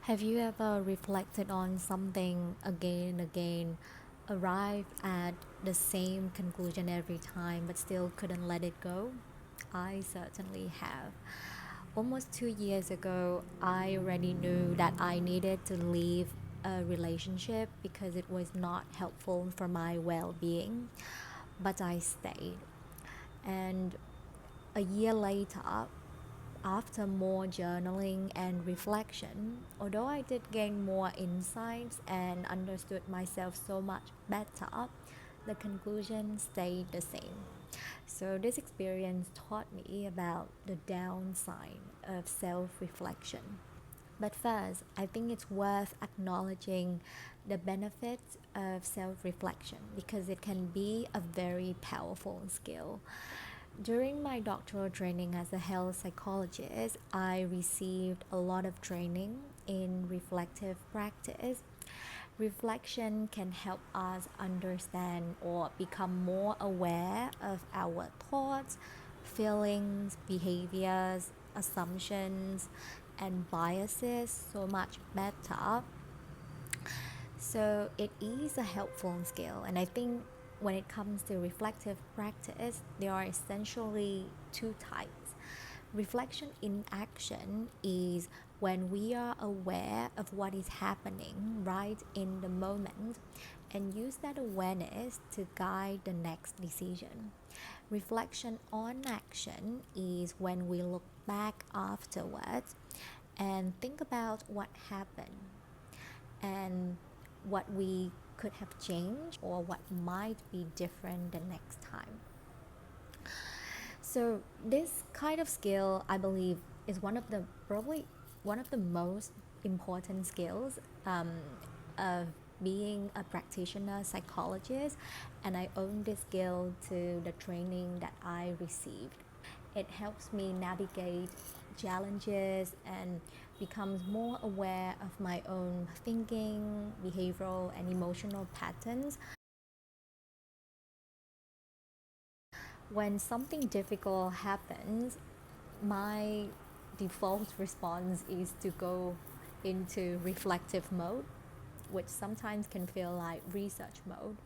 Have you ever reflected on something again and again, arrived at the same conclusion every time, but still couldn't let it go? I certainly have. Almost 2 years ago, I already knew that I needed to leave a relationship because it was not helpful for my well being, but I stayed. And a year later, after more journaling and reflection, although I did gain more insights and understood myself so much better, the conclusion stayed the same. So, this experience taught me about the downside of self reflection. But first, I think it's worth acknowledging the benefits of self reflection because it can be a very powerful skill. During my doctoral training as a health psychologist, I received a lot of training in reflective practice. Reflection can help us understand or become more aware of our thoughts, feelings, behaviors, assumptions, and biases so much better. So it is a helpful skill, and I think when it comes to reflective practice, there are essentially two types. Reflection in action is when we are aware of what is happening right in the moment and use that awareness to guide the next decision. Reflection on action is when we look back afterwards and think about what happened and what we could have changed or what might be different the next time. So this kind of skill, I believe, is one of the probably one of the most important skills of being a practitioner psychologist, and I owe this skill to the training that I received. It helps me navigate challenges and becomes more aware of my own thinking, behavioral, and emotional patterns. When something difficult happens, my default response is to go into reflective mode, which sometimes can feel like research mode.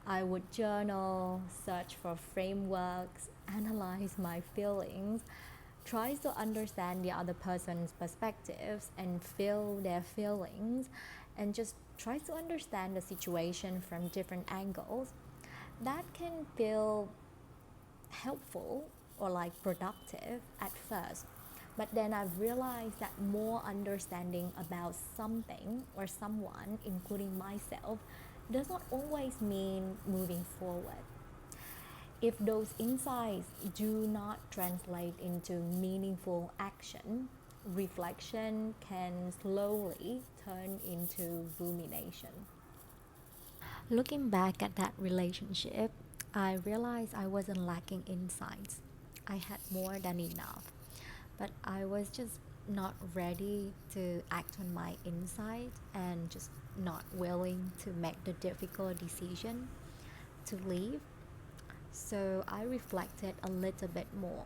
I would journal, search for frameworks, analyze my feelings, try to understand the other person's perspectives and feel their feelings, and just try to understand the situation from different angles. That can feel helpful or like productive at first. But then I've realized that more understanding about something or someone, including myself, does not always mean moving forward. If those insights do not translate into meaningful action, reflection can slowly turn into rumination. Looking back at that relationship, I realized I wasn't lacking insights. I had more than enough, but I was just not ready to act on my insight and just not willing to make the difficult decision to leave. So I reflected a little bit more.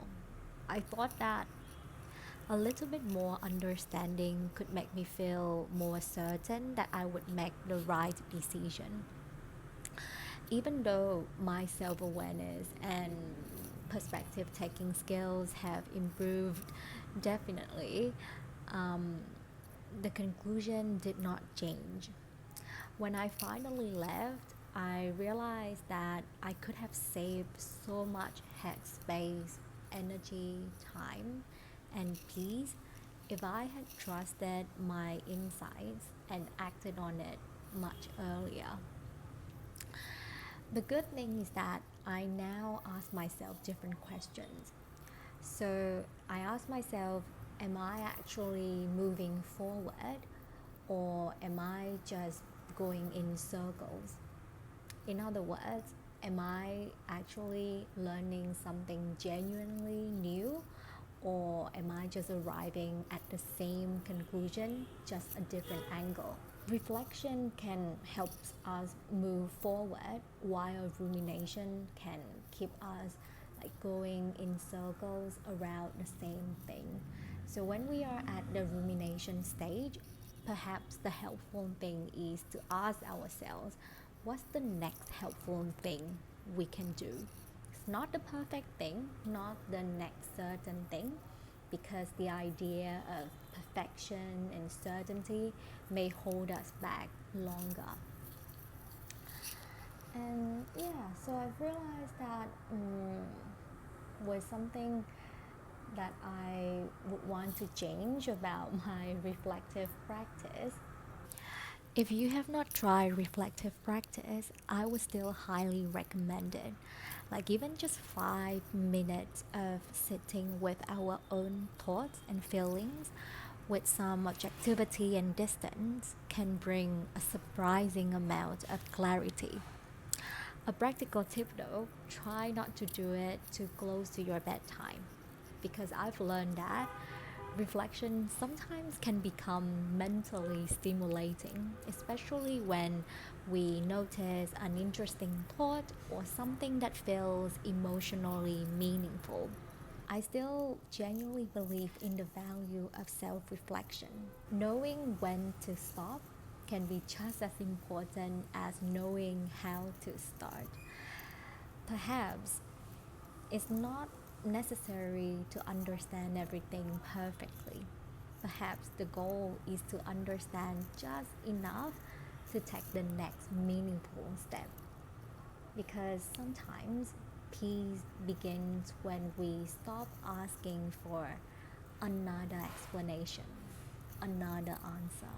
I thought that a little bit more understanding could make me feel more certain that I would make the right decision. Even though my self awareness and perspective taking skills have improved, definitely, um, the conclusion did not change. When I finally left, I realized that I could have saved so much headspace, energy, time, and peace if I had trusted my insights and acted on it much earlier. The good thing is that I now ask myself different questions. So I ask myself, am I actually moving forward or am I just going in circles? In other words, am I actually learning something genuinely new or am I just arriving at the same conclusion, just a different angle? Reflection can help us move forward while rumination can keep us like going in circles around the same thing. So when we are at the rumination stage, perhaps the helpful thing is to ask ourselves, what's the next helpful thing we can do? It's not the perfect thing, not the next certain thing, because the idea of perfection and certainty may hold us back longer. And yeah, so I've realized that was something that I would want to change about my reflective practice. If you have not tried reflective practice, I would still highly recommend it. Like even just 5 minutes of sitting with our own thoughts and feelings with some objectivity and distance can bring a surprising amount of clarity. A practical tip though, try not to do it too close to your bedtime, because I've learned that reflection sometimes can become mentally stimulating, especially when we notice an interesting thought or something that feels emotionally meaningful. I still genuinely believe in the value of self reflection. Knowing when to stop can be just as important as knowing how to start. Perhaps it's not necessary to understand everything perfectly. Perhaps the goal is to understand just enough to take the next meaningful step. Because sometimes peace begins when we stop asking for another explanation, another answer.